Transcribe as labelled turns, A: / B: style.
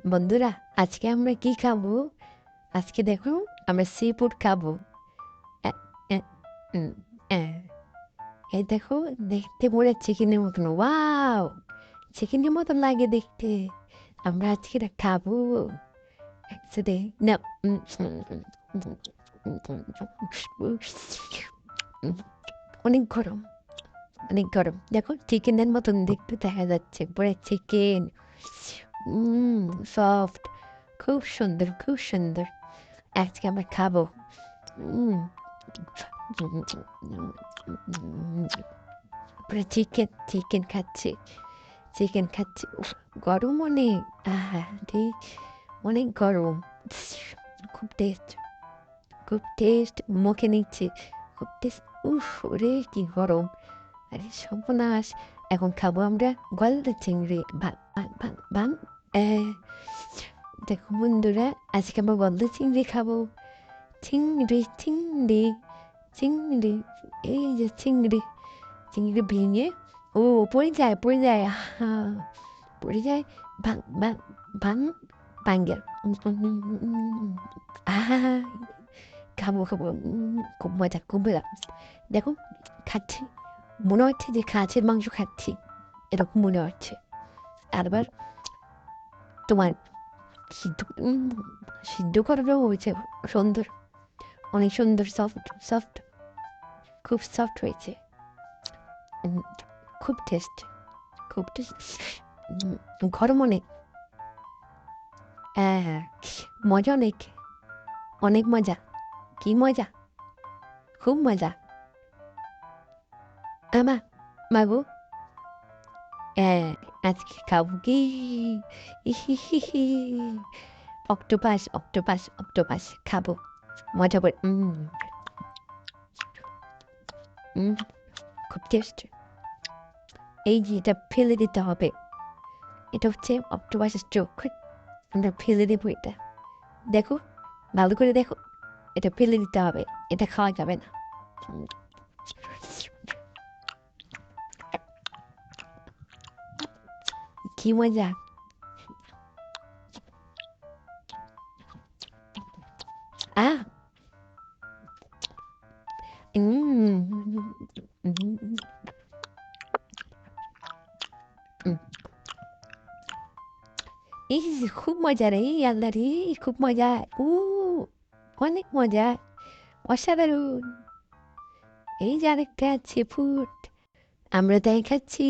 A: বন্ধুরা, আজকে আমরা কি খাবো? আজকে দেখো, আমরা সি ফুড খাবো। এ, এ, উম, এ, এই দেখো, দেখতে পুরো চিকেনের মতন। ওয়াও, চিকেনের মতন লাগে দেখতে। আমরা আজকে এটা খাবো। সেটাই না। অনেক গরম, অনেক গরম। দেখো, চিকেনের মতন দেখতে দেখা যাচ্ছে, পুরো চিকেন। সফট, খুব সুন্দর, খুব সুন্দর। আজকে আমরা খাবো। উম, পুরো চিকেন, চিকেন খাচ্ছি, চিকেন খাচ্ছি। উফ, গরম অনেক। ঠিক, অনেক গরম। খুব টেস্ট, খুব টেস্ট। মুখে নিচ্ছি, খুব টেস্ট। উফ, রে কি গরম! আরে সর্বনাশ! এখন খাবো আমরা গলদা চিংড়ি। ভান ভান ভান ভান। আহ, দেখো বন্ধুরা, আজকে আমরা গলদা চিংড়ি খাবো। চিংড়ি, চিংড়ি, চিংড়ি। এই যে চিংড়ি, চিংড়ি ভেঙে, ও পড়ে যায়, পড়ে যায়, পড়ে যায়। ভাং ভাং ভাং, বাঙ্গের। আহা, খাবো খাবো। খুব মজা, খুব মজা। দেখো, খাচ্ছি, মনে হচ্ছে যে খাসির মাংস খাচ্ছি, এরকম মনে হচ্ছে। আরবার তোমার সিদ্ধ, সিদ্ধ করাটাও হয়েছে সুন্দর, অনেক সুন্দর, সফট সফট, খুব সফট হয়েছে। উম, খুব টেস্ট, খুব টেস্ট। গরম অনেক। হ্যাঁ, মজা অনেক, অনেক মজা। কি মজা, খুব মজা। আমা, মাগো, হ্যাঁ, আজকে খাবো কি? ইহিহিহি। অক্টোপাস, অক্টোপাস, অক্টোপাস খাবো, মজা করে। খুব টেস্ট। এই যে এটা ফেলে দিতে হবে, এটা হচ্ছে অক্টোপাসের চোখ। আমরা ফেলে দেবো এটা। দেখো, ভালো করে দেখো, এটা ফেলে দিতে হবে, এটা খাওয়া যাবে না। উম, কি মজা! আহ, উম, উম, উম। এই খুব মজা রে, আল্লাহ রে, খুব মজা। উ, অনেক মজা, অসাধারণ। এই যে আরেকটা আছে ফুড, আমরা তাই খাচ্ছি।